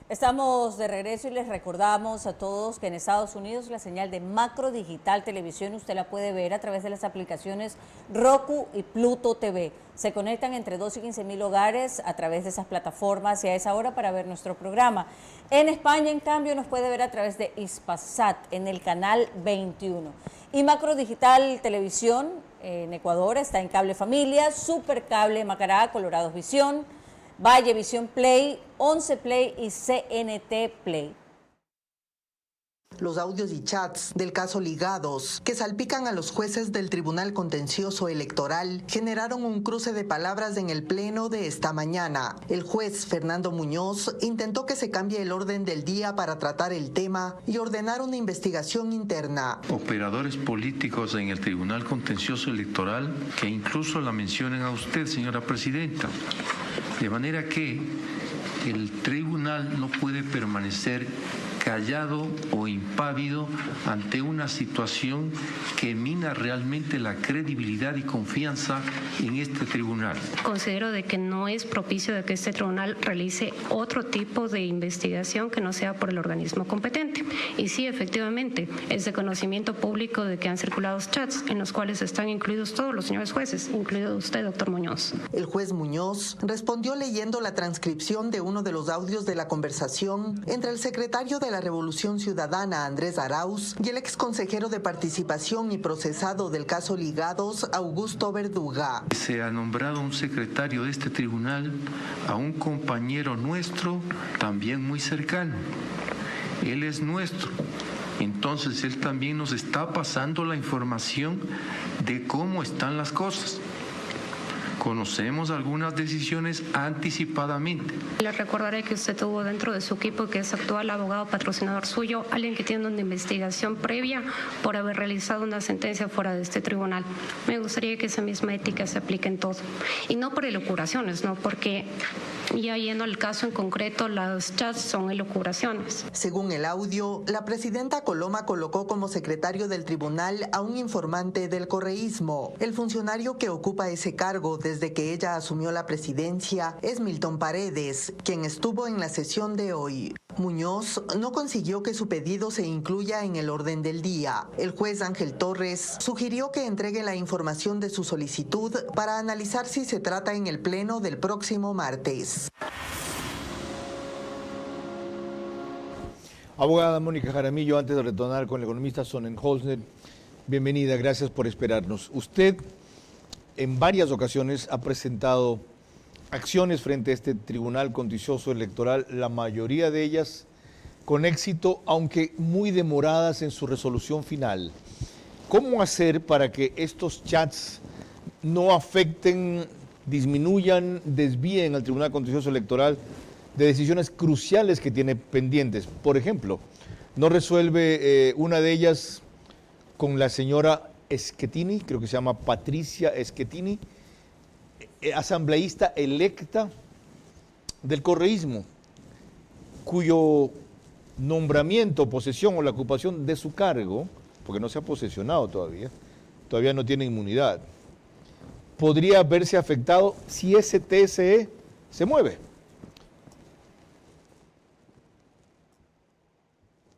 Estamos de regreso y les recordamos a todos que en Estados Unidos la señal de Macro Digital Televisión usted la puede ver a través de las aplicaciones Roku y Pluto TV. Se conectan entre 2 y 15 mil hogares a través de esas plataformas y a esa hora para ver nuestro programa. En España, en cambio, nos puede ver a través de Hispasat en el canal 21. Y Macro Digital Televisión en Ecuador está en Cable Familia, Supercable Macará, Colorados Visión, Valle Visión Play, 11 Play y CNT Play. Los audios y chats del caso Ligados, que salpican a los jueces del Tribunal Contencioso Electoral, generaron un cruce de palabras en el pleno de esta mañana. El juez Fernando Muñoz intentó que se cambie el orden del día para tratar el tema y ordenar una investigación interna. Operadores políticos en el Tribunal Contencioso Electoral que incluso la mencionen a usted, señora presidenta. De manera que el tribunal no puede permanecer callado o impávido ante una situación que mina realmente la credibilidad y confianza en este tribunal. Considero de que no es propicio de que este tribunal realice otro tipo de investigación que no sea por el organismo competente. Y sí, efectivamente, es de conocimiento público de que han circulado chats en los cuales están incluidos todos los señores jueces, incluido usted, doctor Muñoz. El juez Muñoz respondió leyendo la transcripción de uno de los audios de la conversación entre el secretario de la Revolución Ciudadana, Andrés Arauz, y el ex consejero de Participación y Procesado del caso Ligados, Augusto Verduga. Se ha nombrado un secretario de este tribunal a un compañero nuestro, también muy cercano. Él es nuestro. Entonces él también nos está pasando la información de cómo están las cosas. Conocemos algunas decisiones anticipadamente. Le recordaré que usted tuvo dentro de su equipo, que es actual abogado patrocinador suyo, alguien que tiene una investigación previa por haber realizado una sentencia fuera de este tribunal. Me gustaría que esa misma ética se aplique en todo. Y no por elucubraciones, no, porque ya yendo al caso en concreto, las chats son elucubraciones. Según el audio, la presidenta Coloma colocó como secretario del tribunal a un informante del correísmo. El funcionario que ocupa ese cargo desde que ella asumió la presidencia es Milton Paredes, quien estuvo en la sesión de hoy. Muñoz no consiguió que su pedido se incluya en el orden del día. El juez Ángel Torres sugirió que entregue la información de su solicitud para analizar si se trata en el pleno del próximo martes. Abogada Mónica Jaramillo, antes de retornar con el economista Sonnenholzer, bienvenida, gracias por esperarnos. Usted en varias ocasiones ha presentado acciones frente a este Tribunal Contencioso Electoral, la mayoría de ellas con éxito, aunque muy demoradas en su resolución final. ¿Cómo hacer para que estos chats no afecten, disminuyan, desvíen al Tribunal Contencioso Electoral de decisiones cruciales que tiene pendientes? Por ejemplo, no resuelve una de ellas con la señora Schettini, creo que se llama Patricia Schettini, asambleísta electa del correísmo, cuyo nombramiento, posesión o la ocupación de su cargo, porque no se ha posesionado todavía no tiene inmunidad, podría verse afectado si ese TSE se mueve.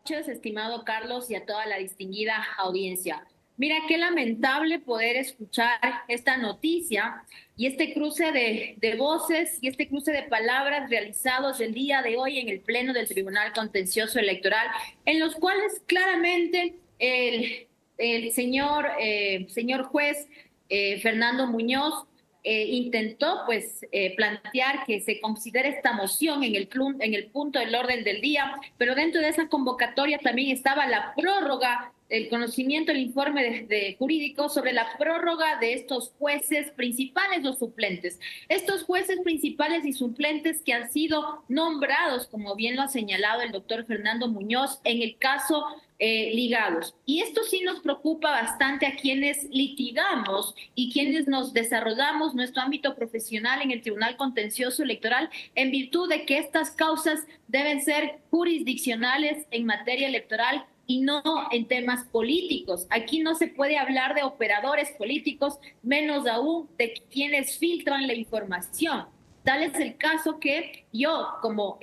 Estimado Carlos, y a toda la distinguida audiencia. Mira, qué lamentable poder escuchar esta noticia y este cruce de voces y este cruce de palabras realizados el día de hoy en el Pleno del Tribunal Contencioso Electoral, en los cuales claramente el señor juez Fernando Muñoz intentó plantear que se considere esta moción en el punto del orden del día, pero dentro de esa convocatoria también estaba la prórroga, el conocimiento, el informe de jurídico sobre la prórroga de estos jueces principales o suplentes. Estos jueces principales y suplentes que han sido nombrados, como bien lo ha señalado el doctor Fernando Muñoz, en el caso Ligados. Y esto sí nos preocupa bastante a quienes litigamos y quienes nos desarrollamos nuestro ámbito profesional en el Tribunal Contencioso Electoral, en virtud de que estas causas deben ser jurisdiccionales en materia electoral y no en temas políticos. Aquí no se puede hablar de operadores políticos, menos aún de quienes filtran la información. Tal es el caso que yo, como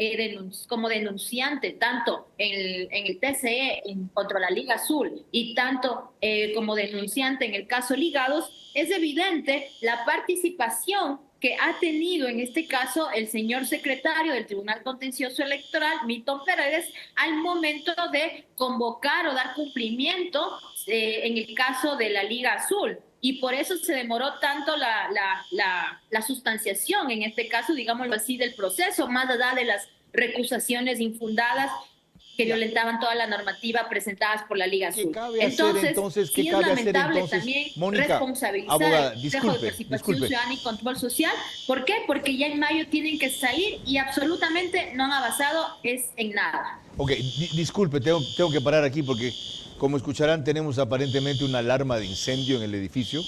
denunciante, tanto en el TCE contra la Liga Azul y tanto como denunciante en el caso Ligados, es evidente la participación que ha tenido en este caso el señor secretario del Tribunal Contencioso Electoral, Milton Paredes, al momento de convocar o dar cumplimiento en el caso de la Liga Azul. Y por eso se demoró tanto la sustanciación, en este caso, digámoslo así, del proceso, más allá de las recusaciones infundadas que violentaban toda la normativa presentadas por la Liga Azul. Entonces, sí es lamentable también Mónica, responsabilizar abogada, al Consejo de Participación Ciudadana y Control Social. ¿Por qué? Porque ya en mayo tienen que salir y absolutamente no han avanzado en nada. Ok, disculpe, tengo que parar aquí porque, como escucharán, tenemos aparentemente una alarma de incendio en el edificio.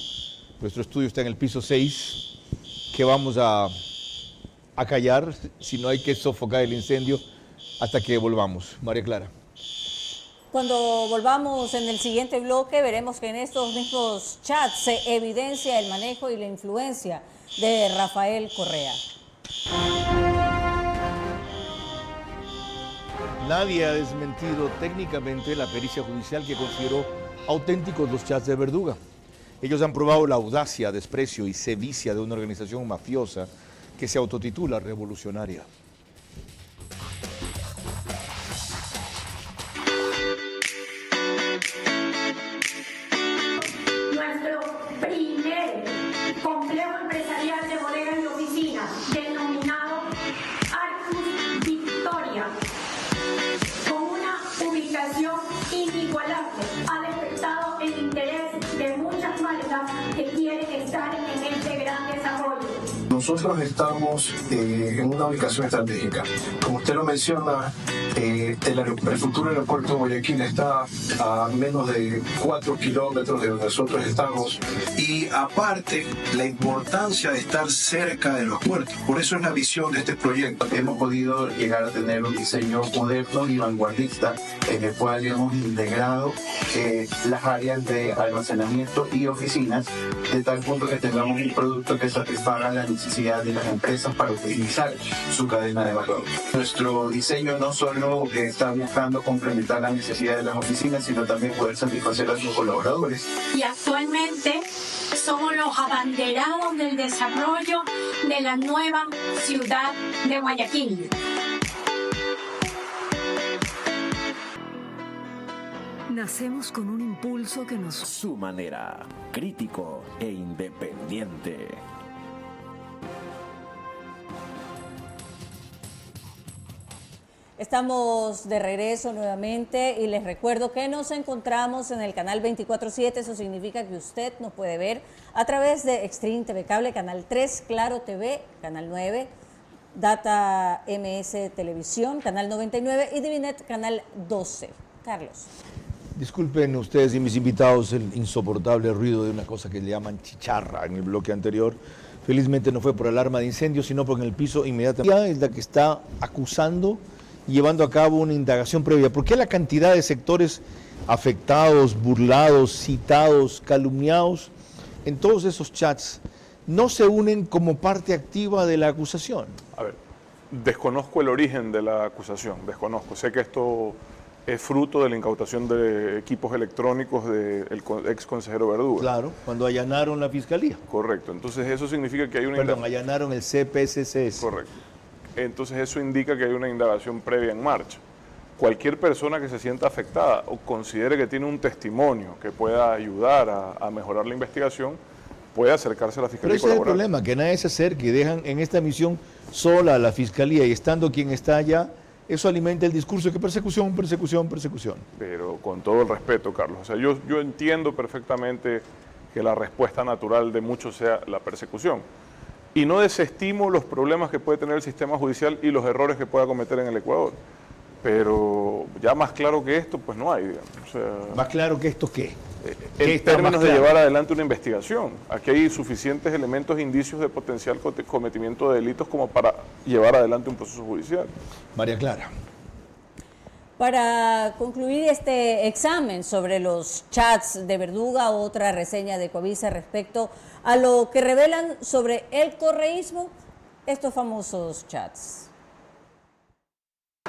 Nuestro estudio está en el piso 6, que vamos a callar, si no hay que sofocar el incendio hasta que volvamos. María Clara. Cuando volvamos en el siguiente bloque, veremos que en estos mismos chats se evidencia el manejo y la influencia de Rafael Correa. Nadie ha desmentido técnicamente la pericia judicial que consideró auténticos los chats de Verduga. Ellos han probado la audacia, desprecio y sevicia de una organización mafiosa que se autotitula revolucionaria. Nuestro primer complejo empresarial de bodegas y oficinas, denominado Arcus Victoria, con una ubicación inigualable, ha despertado el interés de muchas marcas que quieren estar en este gran desarrollo. Nosotros estamos en una ubicación estratégica. Como usted lo menciona, el futuro aeropuerto de Guayaquil está a menos de 4 kilómetros de donde nosotros estamos. Y aparte, la importancia de estar cerca de los puertos. Por eso es la visión de este proyecto. Hemos podido llegar a tener un diseño moderno y vanguardista en el cual hemos integrado las áreas de almacenamiento y oficinas de tal punto que tengamos un producto que satisfaga la necesidad de las empresas para utilizar su cadena de valor. Nuestro diseño no solo está buscando complementar las necesidades de las oficinas, sino también poder satisfacer a sus colaboradores. Y actualmente somos los abanderados del desarrollo de la nueva ciudad de Guayaquil. Nacemos con un impulso que nos... Su manera, crítico e independiente. Estamos de regreso nuevamente y les recuerdo que nos encontramos en el canal 24/7, eso significa que usted nos puede ver a través de Extreme TV Cable, Canal 3, Claro TV, Canal 9, Data MS Televisión, Canal 99 y Divinet, Canal 12. Carlos. Disculpen ustedes y mis invitados el insoportable ruido de una cosa que le llaman chicharra en el bloque anterior. Felizmente no fue por alarma de incendio, sino porque en el piso inmediatamente es la que está acusando y llevando a cabo una indagación previa. ¿Por qué la cantidad de sectores afectados, burlados, citados, calumniados en todos esos chats no se unen como parte activa de la acusación? A ver, desconozco el origen de la acusación, desconozco. Sé que esto es fruto de la incautación de equipos electrónicos del ex consejero Verduga. Claro, cuando allanaron la fiscalía. Correcto, entonces eso significa que hay una... Perdón, allanaron el CPSCS. Correcto. Entonces eso indica que hay una indagación previa en marcha. Cualquier persona que se sienta afectada o considere que tiene un testimonio que pueda ayudar a mejorar la investigación, puede acercarse a la Fiscalía. Pero ese es el problema, que nadie se acerque y dejan en esta misión sola a la Fiscalía y estando quien está allá, eso alimenta el discurso de que persecución, persecución, persecución. Pero con todo el respeto, Carlos, o sea, yo entiendo perfectamente que la respuesta natural de muchos sea la persecución. Y no desestimo los problemas que puede tener el sistema judicial y los errores que pueda cometer en el Ecuador. Pero ya más claro que esto, pues no hay, digamos. O sea, ¿más claro que esto qué? En términos de llevar adelante una investigación. Aquí hay suficientes elementos, indicios de potencial cometimiento de delitos como para llevar adelante un proceso judicial. María Clara. Para concluir este examen sobre los chats de Verduga, otra reseña de Coavisa respecto a lo que revelan sobre el correísmo, estos famosos chats.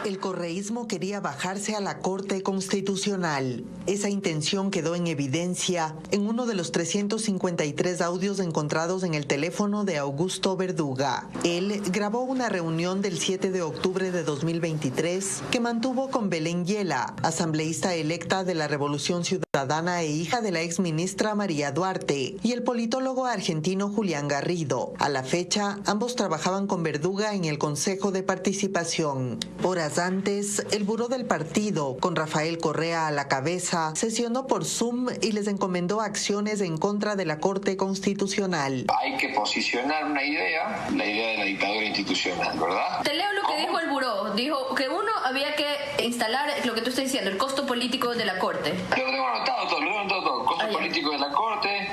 El correísmo quería bajarse a la Corte Constitucional. Esa intención quedó en evidencia en uno de los 353 audios encontrados en el teléfono de Augusto Verduga. Él grabó una reunión del 7 de octubre de 2023 que mantuvo con Belén Yela, asambleísta electa de la Revolución Ciudadana e hija de la exministra María Duarte, y el politólogo argentino Julián Garrido. A la fecha, ambos trabajaban con Verduga en el Consejo de Participación. Horas Días antes, el buró del partido, con Rafael Correa a la cabeza, sesionó por Zoom y les encomendó acciones en contra de la Corte Constitucional. Hay que posicionar una idea, la idea de la dictadura institucional, ¿verdad? Te leo lo que dijo el buró. Dijo que uno, había que instalar lo que tú estás diciendo, el costo político de la Corte. Lo tengo anotado todo. El costo político de la Corte,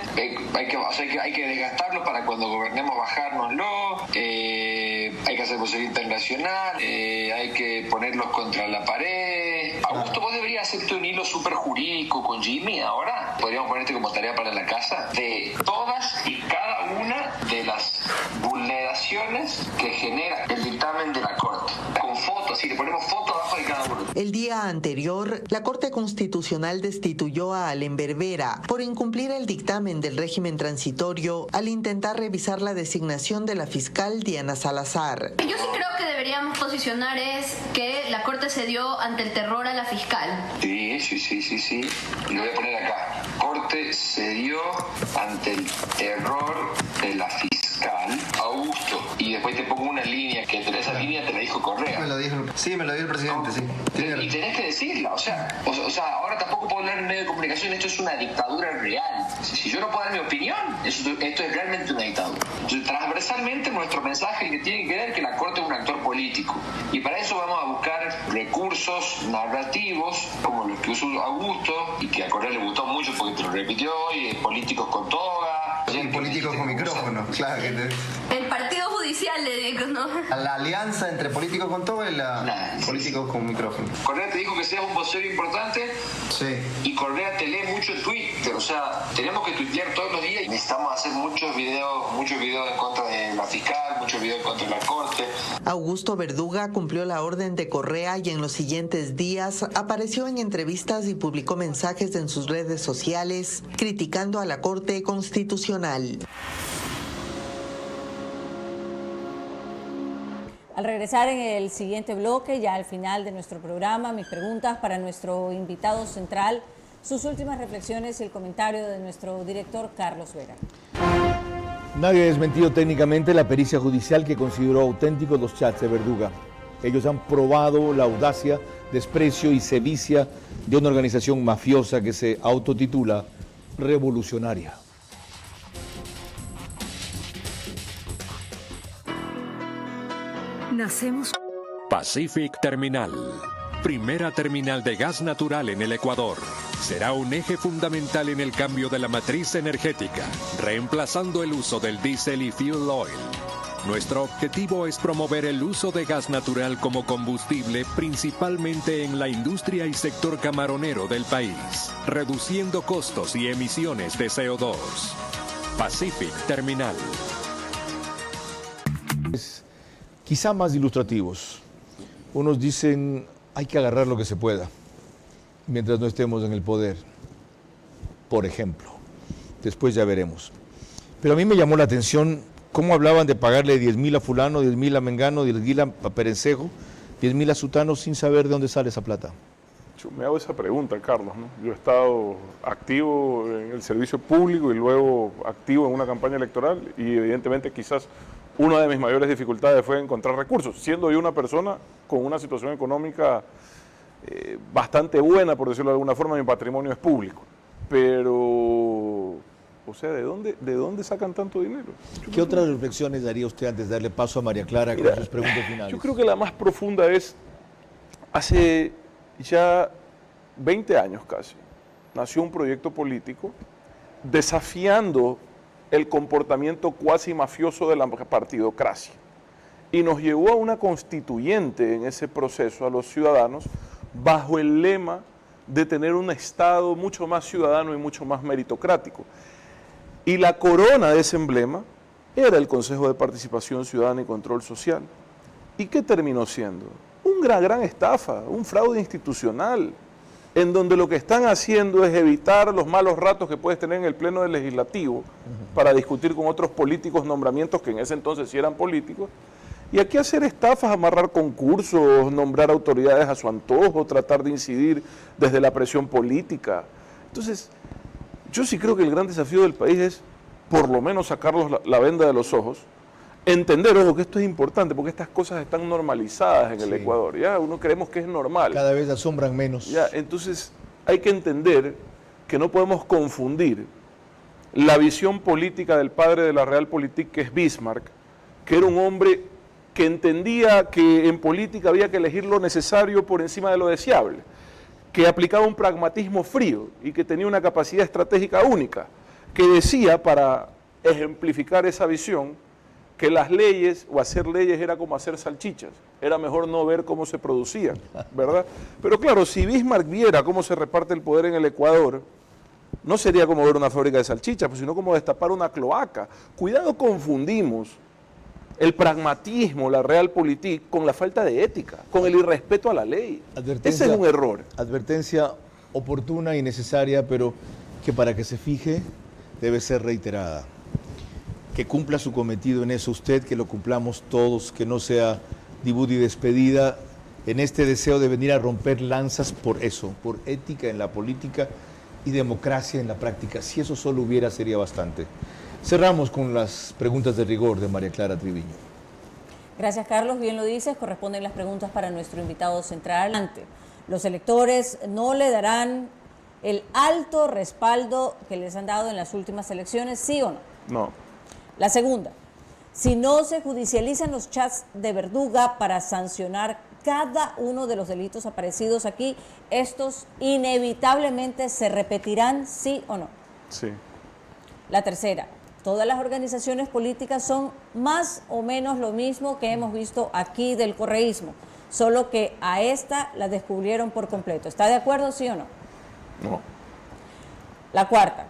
hay que desgastarlo para cuando gobernemos bajárnoslo, hay que hacer posible internacional, hay que ponerlos contra la pared. Augusto, vos deberías hacerte un hilo súper jurídico con Jimmy ahora. Podríamos ponerte como tarea para la casa de todas y cada una de las vulneraciones que genera el dictamen de la Corte. Con fotos, y le ponemos fotos abajo de cada uno. El día anterior, la Corte Constitucional destituyó a Allen Berbera por incumplir el dictamen del régimen transitorio al intentar revisar la designación de la fiscal Diana Salazar. Yo sí creo que deberíamos posicionar es que la Corte cedió ante el terror a la fiscal. Sí. Lo voy a poner acá. Corte cedió ante el terror de la fiscal Augusto. Y después te pongo una línea, que esa línea te la dijo Correa. Me lo dijo el presidente, sí. Y tenés que decirla, o sea, ahora tampoco puedo hablar en medio de comunicación, esto es una dictadura real. Si yo no puedo dar mi opinión, esto es realmente una dictadura. Entonces, transversalmente nuestro mensaje que tiene que ver que la Corte es un actor político. Y para eso vamos a buscar recursos narrativos, como los que usó Augusto, y que a Correa le gustó mucho porque te lo repitió hoy, políticos con toga. Políticos con micrófono, claro. El partido judicial, le digo, ¿no? La alianza entre políticos con toga y políticos con micrófono. Correa te dijo que seas un vocero importante. Sí. Y Correa te lee mucho en Twitter. O sea, tenemos que tuitear todos los días y necesitamos hacer muchos videos en contra de la fiscal, muchos videos en contra de la Corte. Augusto Verduga cumplió la orden de Correa y en los siguientes días apareció en entrevistas y publicó mensajes en sus redes sociales criticando a la Corte Constitucional. Al regresar en el siguiente bloque, ya al final de nuestro programa, mis preguntas para nuestro invitado central, sus últimas reflexiones y el comentario de nuestro director Carlos Vera. Nadie ha desmentido técnicamente la pericia judicial que consideró auténticos los chats de Verduga. Ellos han probado la audacia, desprecio y sevicia de una organización mafiosa que se autotitula revolucionaria. Nacemos. Pacific Terminal, primera terminal de gas natural en el Ecuador. Será un eje fundamental en el cambio de la matriz energética, reemplazando el uso del diésel y fuel oil. Nuestro objetivo es promover el uso de gas natural como combustible, principalmente en la industria y sector camaronero del país, reduciendo costos y emisiones de CO2. Pacific Terminal. Quizá más ilustrativos. Unos dicen, hay que agarrar lo que se pueda, mientras no estemos en el poder. Por ejemplo. Después ya veremos. Pero a mí me llamó la atención cómo hablaban de pagarle 10.000 a fulano, 10.000 a mengano, 10.000 a Perencejo, 10.000 a sutano, sin saber de dónde sale esa plata. Yo me hago esa pregunta, Carlos, ¿no? Yo he estado activo en el servicio público y luego activo en una campaña electoral y evidentemente quizás una de mis mayores dificultades fue encontrar recursos, siendo yo una persona con una situación económica bastante buena, por decirlo de alguna forma, mi patrimonio es público. Pero, o sea, ¿de dónde sacan tanto dinero? ¿Qué otras reflexiones daría usted antes de darle paso a María Clara con sus preguntas finales? Yo creo que la más profunda es, hace ya 20 años casi, nació un proyecto político desafiando el comportamiento cuasi mafioso de la partidocracia. Y nos llevó a una constituyente en ese proceso, a los ciudadanos, bajo el lema de tener un Estado mucho más ciudadano y mucho más meritocrático. Y la corona de ese emblema era el Consejo de Participación Ciudadana y Control Social. ¿Y qué terminó siendo? Una gran estafa, un fraude institucional, en donde lo que están haciendo es evitar los malos ratos que puedes tener en el Pleno del Legislativo para discutir con otros políticos nombramientos que en ese entonces sí eran políticos, y aquí hacer estafas, amarrar concursos, nombrar autoridades a su antojo, tratar de incidir desde la presión política. Entonces, yo sí creo que el gran desafío del país es por lo menos sacarlos la venda de los ojos entender, ojo, que esto es importante, porque estas cosas están normalizadas en el Ecuador, ¿ya? Uno creemos que es normal. Cada vez asombran menos. Ya, entonces hay que entender que no podemos confundir la visión política del padre de la Realpolitik, que es Bismarck, que era un hombre que entendía que en política había que elegir lo necesario por encima de lo deseable, que aplicaba un pragmatismo frío y que tenía una capacidad estratégica única, que decía, para ejemplificar esa visión, que las leyes o hacer leyes era como hacer salchichas, era mejor no ver cómo se producían, ¿verdad? Pero claro, si Bismarck viera cómo se reparte el poder en el Ecuador, no sería como ver una fábrica de salchichas, pues, sino como destapar una cloaca. Cuidado, confundimos el pragmatismo, la Realpolitik, con la falta de ética, con el irrespeto a la ley. Ese es un error. Advertencia oportuna y necesaria, pero que para que se fije debe ser reiterada. Que cumpla su cometido en eso usted, que lo cumplamos todos, que no sea debut y despedida en este deseo de venir a romper lanzas por eso, por ética en la política y democracia en la práctica. Si eso solo hubiera, sería bastante. Cerramos con las preguntas de rigor de María Clara Triviño. Gracias, Carlos. Bien lo dices, corresponden las preguntas para nuestro invitado central. Los electores no le darán el alto respaldo que les han dado en las últimas elecciones, ¿sí o no? No. La segunda, si no se judicializan los chats de Verduga para sancionar cada uno de los delitos aparecidos aquí, estos inevitablemente se repetirán, ¿sí o no? Sí. La tercera, todas las organizaciones políticas son más o menos lo mismo que hemos visto aquí del correísmo, solo que a esta la descubrieron por completo. ¿Está de acuerdo, sí o no? No. La cuarta,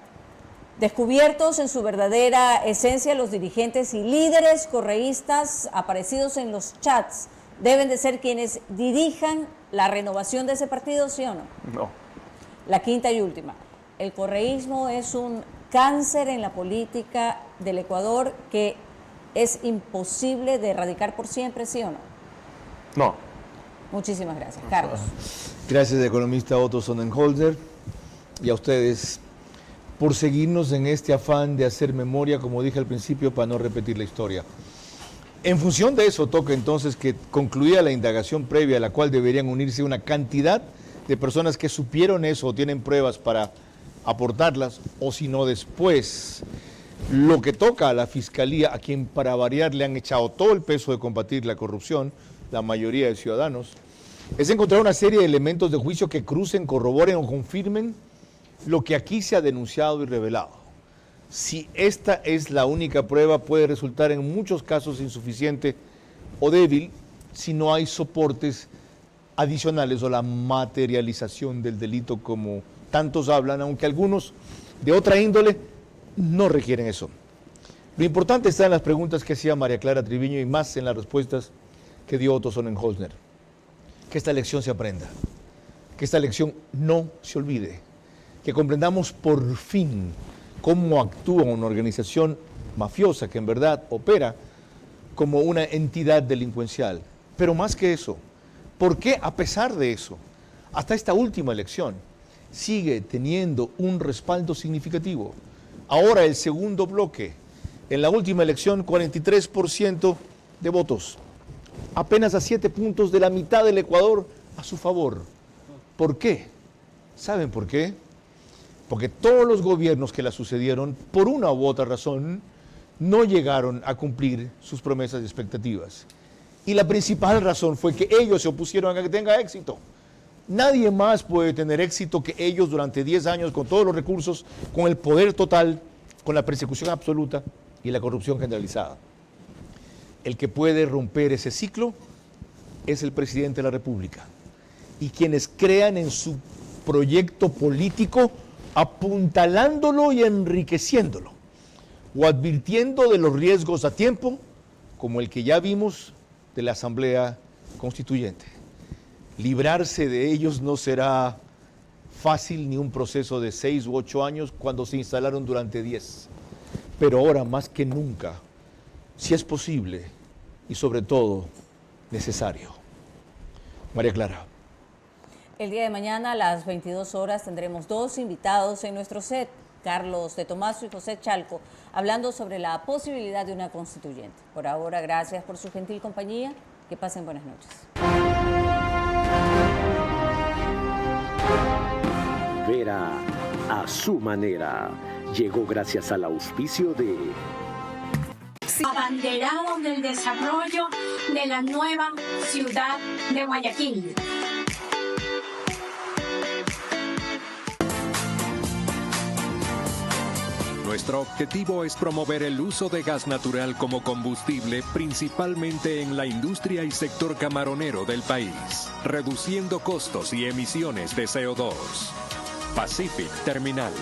descubiertos en su verdadera esencia, los dirigentes y líderes correístas aparecidos en los chats deben de ser quienes dirijan la renovación de ese partido, ¿sí o no? No. La quinta y última, el correísmo es un cáncer en la política del Ecuador que es imposible de erradicar por siempre, ¿sí o no? No. Muchísimas gracias. Carlos. Gracias, economista Otto Sonnenholzer, y a ustedes por seguirnos en este afán de hacer memoria, como dije al principio, para no repetir la historia. En función de eso, toca entonces que concluida la indagación previa, a la cual deberían unirse una cantidad de personas que supieron eso o tienen pruebas para aportarlas, o si no después, lo que toca a la Fiscalía, a quien para variar le han echado todo el peso de combatir la corrupción, la mayoría de ciudadanos, es encontrar una serie de elementos de juicio que crucen, corroboren o confirmen lo que aquí se ha denunciado y revelado. Si esta es la única prueba, puede resultar en muchos casos insuficiente o débil si no hay soportes adicionales o la materialización del delito como tantos hablan, aunque algunos de otra índole no requieren eso. Lo importante está en las preguntas que hacía María Clara Triviño y más en las respuestas que dio Otto Sonnenholzer. Que esta lección se aprenda, que esta lección no se olvide, que comprendamos por fin cómo actúa una organización mafiosa que en verdad opera como una entidad delincuencial. Pero más que eso, ¿por qué a pesar de eso, hasta esta última elección, sigue teniendo un respaldo significativo? Ahora el segundo bloque, en la última elección 43% de votos, apenas a 7 puntos de la mitad del Ecuador a su favor. ¿Por qué? ¿Saben por qué? Porque todos los gobiernos que la sucedieron, por una u otra razón, no llegaron a cumplir sus promesas y expectativas. Y la principal razón fue que ellos se opusieron a que tenga éxito. Nadie más puede tener éxito que ellos durante 10 años, con todos los recursos, con el poder total, con la persecución absoluta y la corrupción generalizada. El que puede romper ese ciclo es el presidente de la República. Y quienes crean en su proyecto político, apuntalándolo y enriqueciéndolo, o advirtiendo de los riesgos a tiempo, como el que ya vimos de la Asamblea Constituyente. Librarse de ellos no será fácil ni un proceso de 6 u 8 años cuando se instalaron durante 10. Pero ahora más que nunca, si es posible y sobre todo necesario. María Clara. El día de mañana a las 22 horas tendremos 2 invitados en nuestro set. Carlos de Tomaso y José Chalco, hablando sobre la posibilidad de una constituyente. Por ahora, gracias por su gentil compañía. Que pasen buenas noches. Vera a su manera. Llegó gracias al auspicio de Abanderados del desarrollo de la nueva ciudad de Guayaquil. Nuestro objetivo es promover el uso de gas natural como combustible, principalmente en la industria y sector camaronero del país, reduciendo costos y emisiones de CO2. Pacific Terminal.